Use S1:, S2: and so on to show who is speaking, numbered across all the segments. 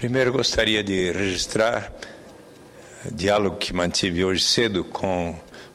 S1: Primeiro, gostaria de registrar o diálogo que mantive hoje cedo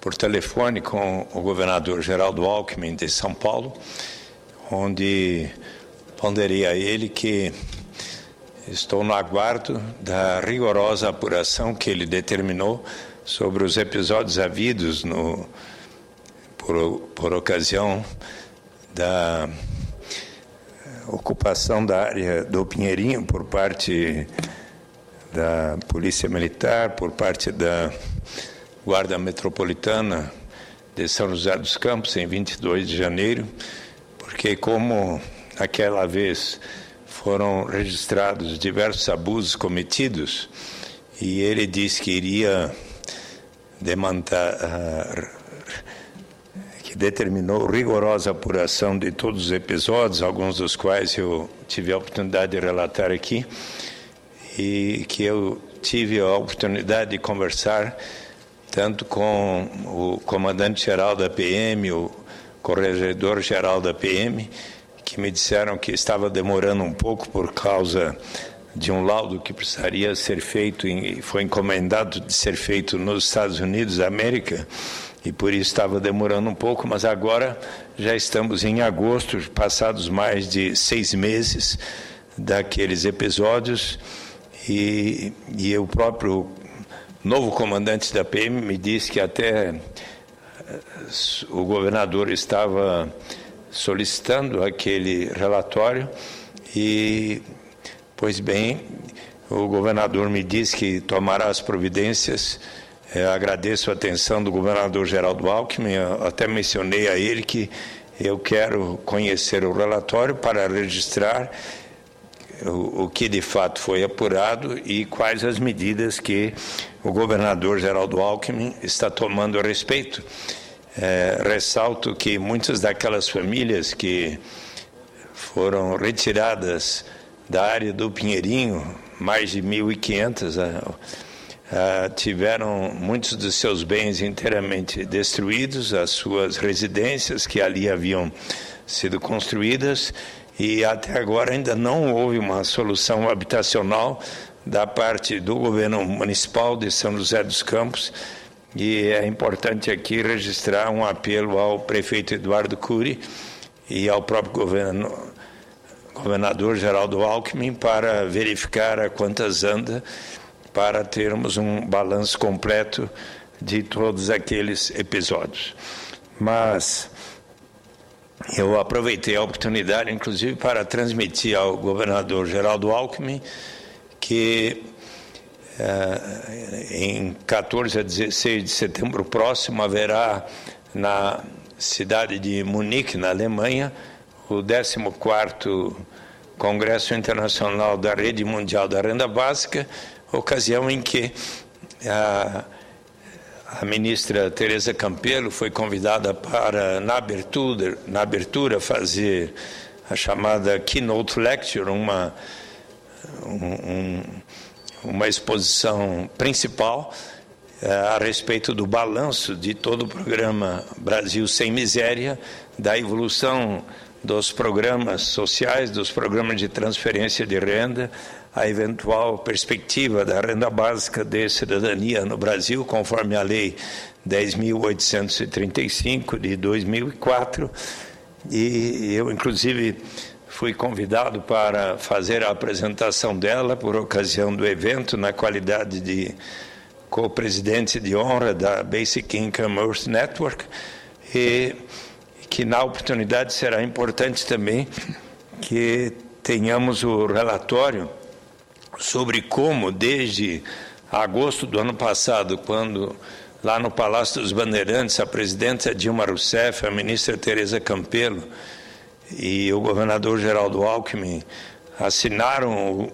S1: por telefone com o governador Geraldo Alckmin de São Paulo, onde ponderei a ele que estou no aguardo da rigorosa apuração que ele determinou sobre os episódios havidos por ocasião da ocupação da área do Pinheirinho por parte da Polícia Militar, por parte da Guarda Metropolitana de São José dos Campos, em 22 de janeiro, porque como aquela vez foram registrados diversos abusos cometidos, e ele disse que iria demandar, que determinou rigorosa apuração de todos os episódios, alguns dos quais eu tive a oportunidade de relatar aqui, e que eu tive a oportunidade de conversar tanto com o comandante-geral da PM, o corregedor-geral da PM, que me disseram que estava demorando um pouco por causa de um laudo que precisaria ser feito, foi encomendado de ser feito nos Estados Unidos da América, e por isso estava demorando um pouco, mas agora já estamos em agosto, passados mais de 6 meses daqueles episódios, e o próprio novo comandante da PM me disse que até o governador estava solicitando aquele relatório e, pois bem, o governador me disse que tomará as providências. Agradeço a atenção do governador Geraldo Alckmin, até mencionei a ele que eu quero conhecer o relatório para registrar o que de fato foi apurado e quais as medidas que o governador Geraldo Alckmin está tomando a respeito. Ressalto que muitas daquelas famílias que foram retiradas da área do Pinheirinho, mais de 1.500, tiveram muitos dos seus bens inteiramente destruídos, as suas residências que ali haviam sido construídas, e até agora ainda não houve uma solução habitacional da parte do governo municipal de São José dos Campos, e é importante aqui registrar um apelo ao prefeito Eduardo Cury e ao próprio governador Geraldo Alckmin para verificar a quantas anda, para termos um balanço completo de todos aqueles episódios. Mas eu aproveitei a oportunidade, inclusive, para transmitir ao governador Geraldo Alckmin que em 14 a 16 de setembro próximo haverá na cidade de Munique, na Alemanha, o 14º Congresso Internacional da Rede Mundial da Renda Básica, ocasião em que a ministra Tereza Campelo foi convidada para, na abertura, fazer a chamada Keynote Lecture, uma exposição principal a respeito do balanço de todo o programa Brasil Sem Miséria, da evolução dos programas sociais, dos programas de transferência de renda, a eventual perspectiva da renda básica de cidadania no Brasil, conforme a Lei 10.835 de 2004, e eu, inclusive, fui convidado para fazer a apresentação dela por ocasião do evento, na qualidade de co-presidente de honra da Basic Income Earth Network, e que na oportunidade será importante também que tenhamos o relatório sobre como, desde agosto do ano passado, quando lá no Palácio dos Bandeirantes, a presidenta Dilma Rousseff, a ministra Tereza Campelo e o governador Geraldo Alckmin assinaram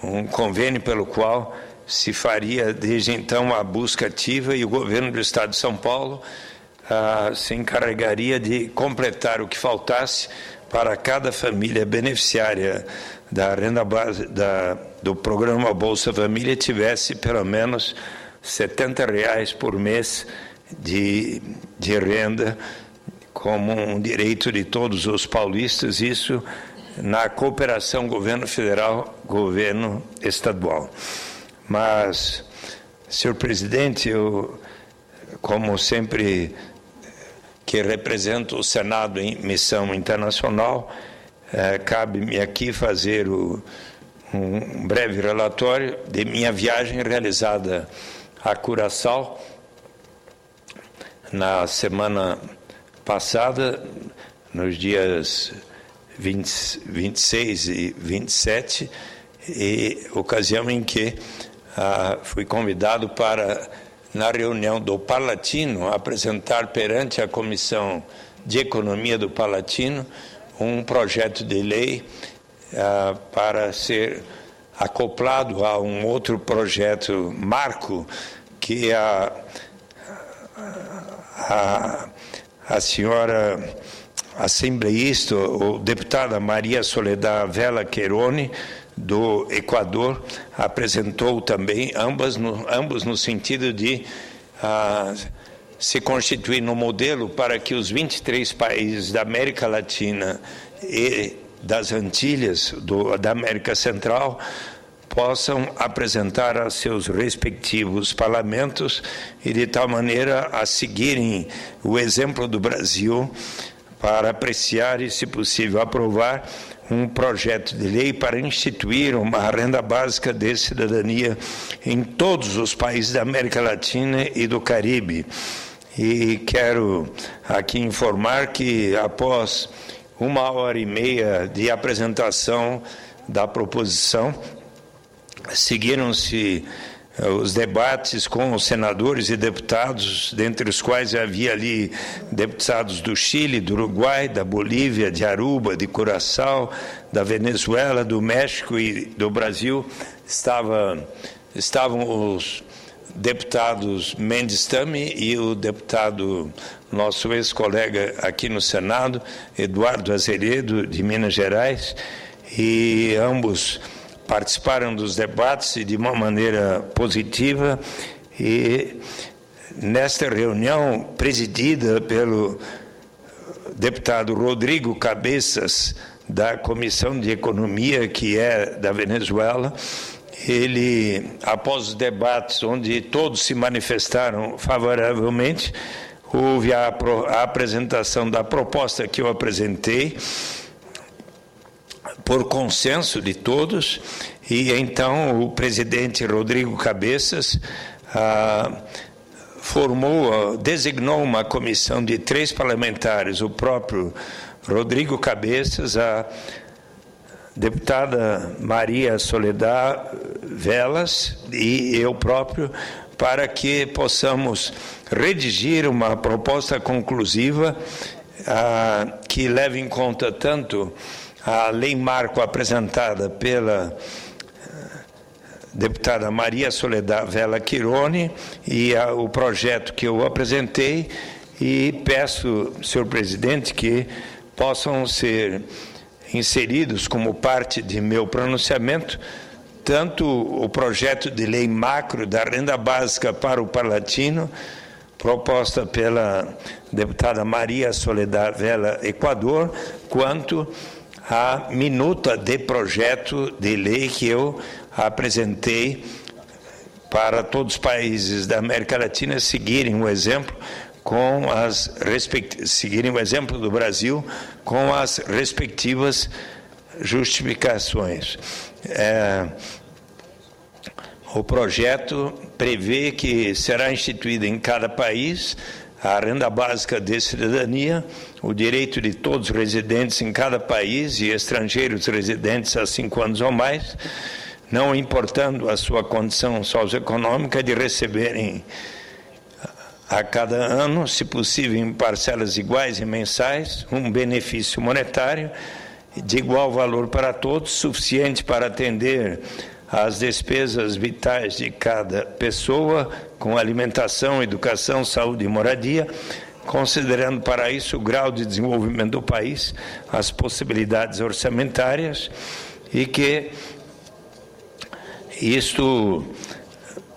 S1: um convênio pelo qual se faria, desde então, a busca ativa, e o governo do Estado de São Paulo se encarregaria de completar o que faltasse para cada família beneficiária da renda base do programa Bolsa Família tivesse pelo menos R$ 70 por mês de renda como um direito de todos os paulistas. Isso na cooperação governo federal, governo estadual. Mas, senhor presidente, eu, como sempre que represento o Senado em missão internacional, cabe-me aqui fazer um breve relatório de minha viagem realizada a Curaçao na semana passada, nos dias 26 e 27, ocasião em que fui convidado para, na reunião do Palatino, apresentar perante a Comissão de Economia do Palatino um projeto de lei para ser acoplado a um outro projeto marco que a senhora assembleísta, ou deputada Maria Soledad Vela Queroni, do Equador, apresentou também, ambos no sentido de se constituir no modelo para que os 23 países da América Latina e das Antilhas, da América Central, possam apresentar a seus respectivos parlamentos e, de tal maneira, a seguirem o exemplo do Brasil para apreciar e, se possível, aprovar um projeto de lei para instituir uma renda básica de cidadania em todos os países da América Latina e do Caribe. E quero aqui informar que, após 1h30 de apresentação da proposição, seguiram-se os debates com os senadores e deputados, dentre os quais havia ali deputados do Chile, do Uruguai, da Bolívia, de Aruba, de Curaçao, da Venezuela, do México e do Brasil. Estavam os deputados Mendes Tami e o deputado, nosso ex-colega aqui no Senado, Eduardo Azeredo, de Minas Gerais, e ambos participaram dos debates de uma maneira positiva, e nesta reunião, presidida pelo deputado Rodrigo Cabeças, da Comissão de Economia, que é da Venezuela, ele, após os debates onde todos se manifestaram favoravelmente, houve a apresentação da proposta que eu apresentei, por consenso de todos, e então o presidente Rodrigo Cabeças designou uma comissão de 3 parlamentares, o próprio Rodrigo Cabeças, a deputada Maria Soledad Velas e eu próprio, para que possamos redigir uma proposta conclusiva que leve em conta tanto a lei marco apresentada pela deputada Maria Soledad Vela Queroni e o projeto que eu apresentei, e peço, senhor presidente, que possam ser inseridos como parte de meu pronunciamento tanto o projeto de lei macro da renda básica para o Palatino, proposta pela deputada Maria Soledad Vela Equador, quanto a minuta de projeto de lei que eu apresentei para todos os países da América Latina seguirem o exemplo seguirem o exemplo do Brasil com as respectivas justificações. O projeto prevê que será instituída em cada país a renda básica de cidadania, o direito de todos os residentes em cada país e estrangeiros residentes há 5 anos ou mais, não importando a sua condição socioeconômica, de receberem a cada ano, se possível em parcelas iguais e mensais, um benefício monetário de igual valor para todos, suficiente para atender às despesas vitais de cada pessoa, com alimentação, educação, saúde e moradia, considerando para isso o grau de desenvolvimento do país, as possibilidades orçamentárias, e que isto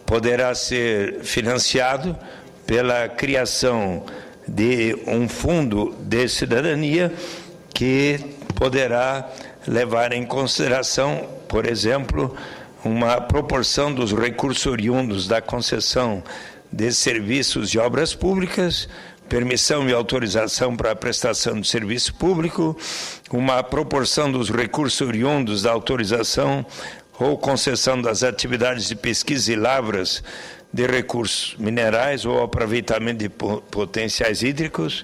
S1: poderá ser financiado pela criação de um fundo de cidadania que poderá levar em consideração, por exemplo, uma proporção dos recursos oriundos da concessão de serviços e obras públicas, permissão e autorização para a prestação de serviço público, uma proporção dos recursos oriundos da autorização ou concessão das atividades de pesquisa e lavras de recursos minerais ou aproveitamento de potenciais hídricos,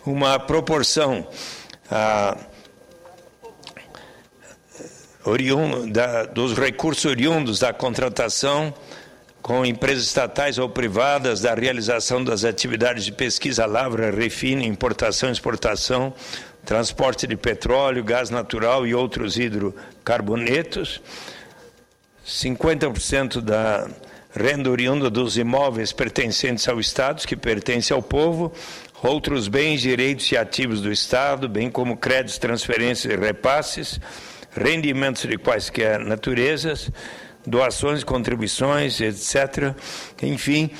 S1: uma proporção dos recursos oriundos da contratação com empresas estatais ou privadas, da realização das atividades de pesquisa, lavra, refino, importação e exportação, transporte de petróleo, gás natural e outros hidrocarbonetos, 50% da renda oriunda dos imóveis pertencentes ao Estado, que pertence ao povo, outros bens, direitos e ativos do Estado, bem como créditos, transferências e repasses, rendimentos de quaisquer naturezas, doações, contribuições, etc. Enfim,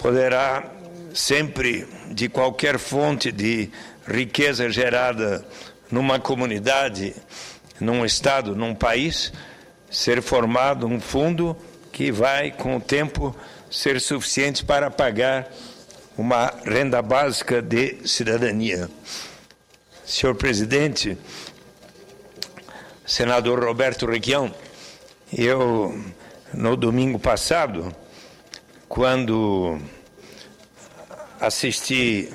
S1: poderá sempre, de qualquer fonte de riqueza gerada numa comunidade, num estado, num país, ser formado um fundo que vai, com o tempo, ser suficiente para pagar uma renda básica de cidadania. Senhor presidente, senador Roberto Requião, eu, no domingo passado, quando assisti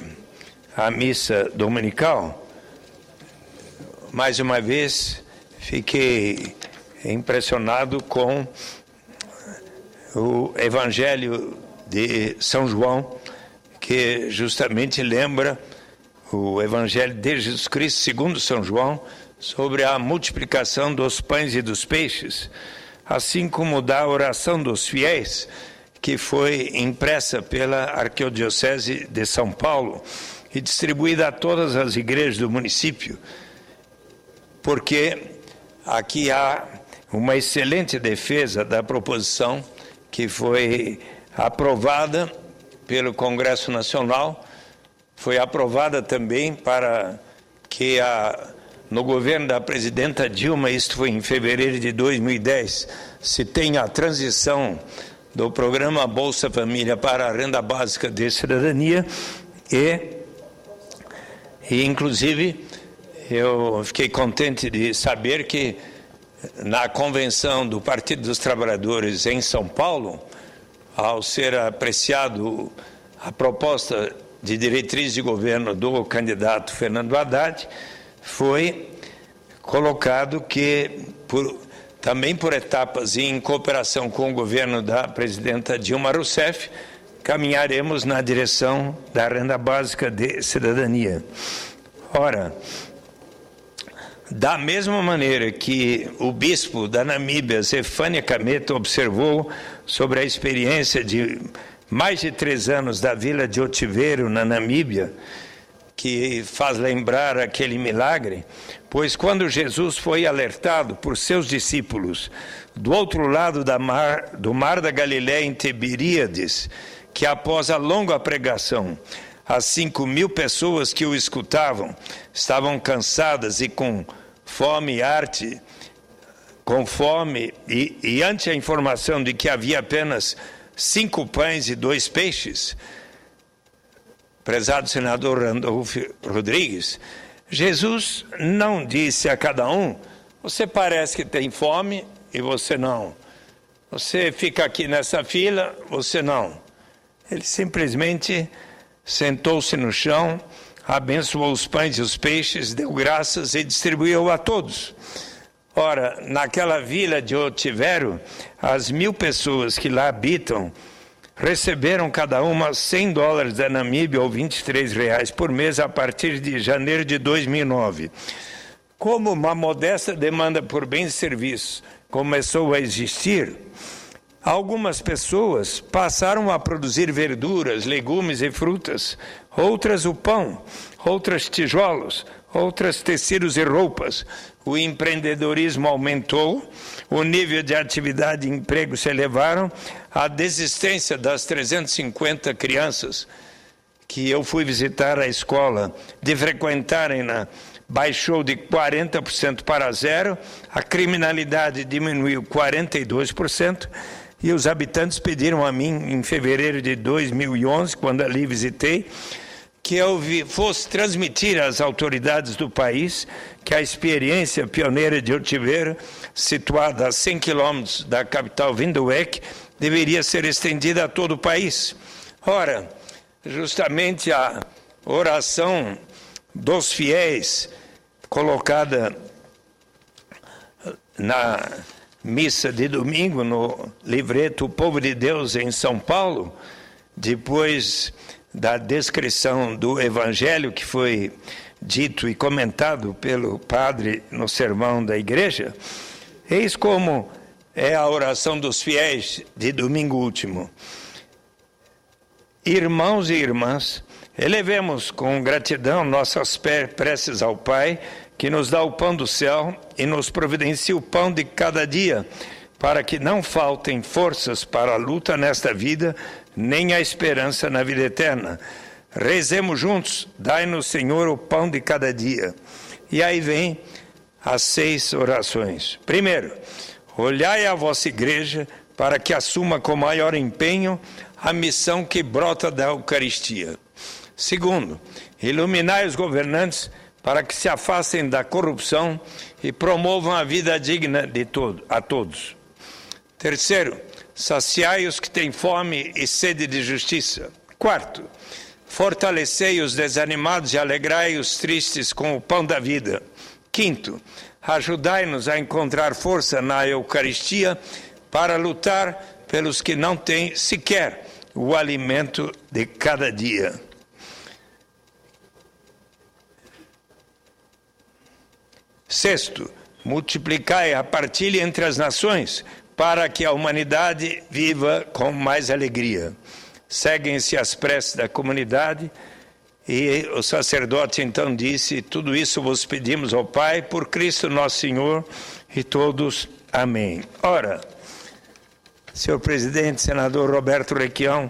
S1: à missa dominical, mais uma vez fiquei impressionado com o Evangelho de São João, que justamente lembra o Evangelho de Jesus Cristo, segundo São João, sobre a multiplicação dos pães e dos peixes, assim como da oração dos fiéis, que foi impressa pela Arquidiocese de São Paulo e distribuída a todas as igrejas do município, porque aqui há uma excelente defesa da proposição que foi aprovada pelo Congresso Nacional, foi aprovada também para que no governo da presidenta Dilma, isto foi em fevereiro de 2010, se tenha a transição do programa Bolsa Família para a renda básica de cidadania e inclusive, eu fiquei contente de saber que na convenção do Partido dos Trabalhadores em São Paulo, ao ser apreciado a proposta de diretriz de governo do candidato Fernando Haddad, foi colocado que, também por etapas e em cooperação com o governo da presidenta Dilma Rousseff, caminharemos na direção da renda básica de cidadania. Ora, da mesma maneira que o bispo da Namíbia, Zefania Kameta, observou sobre a experiência de mais de 3 anos da vila de Otiveiro, na Namíbia, que faz lembrar aquele milagre, pois quando Jesus foi alertado por seus discípulos do outro lado do mar da Galiléia, em Tiberíades, que após a longa pregação, as 5.000 pessoas que o escutavam estavam cansadas e com fome e ante a informação de que havia apenas 5 pães e 2 peixes, prezado senador Randolfo Rodrigues, Jesus não disse a cada um: você parece que tem fome e você não. Você fica aqui nessa fila, você não. Ele simplesmente sentou-se no chão, abençoou os pães e os peixes, deu graças e distribuiu a todos. Ora, naquela vila de Otiveiro, as 1.000 pessoas que lá habitam receberam cada uma $100 da Namíbia, ou R$23 por mês, a partir de janeiro de 2009. Como uma modesta demanda por bens e serviços começou a existir, algumas pessoas passaram a produzir verduras, legumes e frutas, outras o pão, outras tijolos, outras tecidos e roupas. O empreendedorismo aumentou, o nível de atividade e emprego se elevaram, a desistência das 350 crianças que eu fui visitar a escola, de frequentarem-na baixou de 40% para zero, a criminalidade diminuiu 42%, e os habitantes pediram a mim, em fevereiro de 2011, quando ali visitei, que eu fosse transmitir às autoridades do país que a experiência pioneira de Ortiveira, situada a 100 quilômetros da capital Windhoek, deveria ser estendida a todo o país. Ora, justamente a oração dos fiéis, colocada na missa de domingo, no livreto O Povo de Deus em São Paulo, depois da descrição do Evangelho que foi dito e comentado pelo padre no sermão da igreja, eis como é a oração dos fiéis de domingo último. Irmãos e irmãs, elevemos com gratidão nossas preces ao Pai, que nos dá o pão do céu e nos providencia o pão de cada dia, para que não faltem forças para a luta nesta vida, nem a esperança na vida eterna. Rezemos juntos, dai-nos, Senhor, o pão de cada dia. E aí vem as 6 orações. Primeiro, olhai a vossa igreja para que assuma com maior empenho a missão que brota da Eucaristia. Segundo, iluminai os governantes para que se afastem da corrupção e promovam a vida digna a todos. Terceiro, saciai os que têm fome e sede de justiça. Quarto, fortalecei os desanimados e alegrai os tristes com o pão da vida. Quinto, ajudai-nos a encontrar força na Eucaristia para lutar pelos que não têm sequer o alimento de cada dia. Sexto, multiplicai a partilha entre as nações para que a humanidade viva com mais alegria. Seguem-se as preces da comunidade e o sacerdote então disse: tudo isso vos pedimos ao Pai, por Cristo nosso Senhor, e todos amém. Ora, senhor presidente, senador Roberto Requião,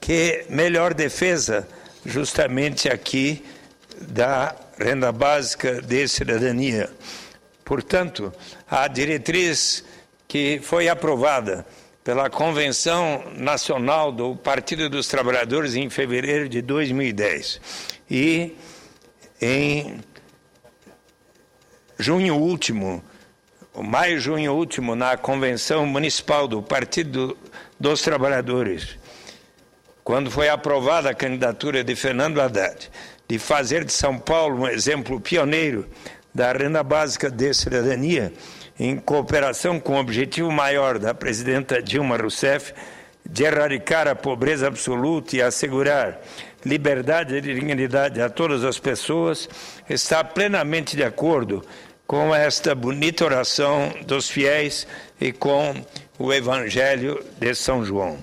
S1: que melhor defesa justamente aqui da renda básica de cidadania. Portanto, a diretriz que foi aprovada pela Convenção Nacional do Partido dos Trabalhadores em fevereiro de 2010 e em junho último, maio e junho último, na Convenção Municipal do Partido dos Trabalhadores, quando foi aprovada a candidatura de Fernando Haddad, de fazer de São Paulo um exemplo pioneiro da renda básica de cidadania, em cooperação com o objetivo maior da presidenta Dilma Rousseff de erradicar a pobreza absoluta e assegurar liberdade e dignidade a todas as pessoas, está plenamente de acordo com esta bonita oração dos fiéis e com o Evangelho de São João.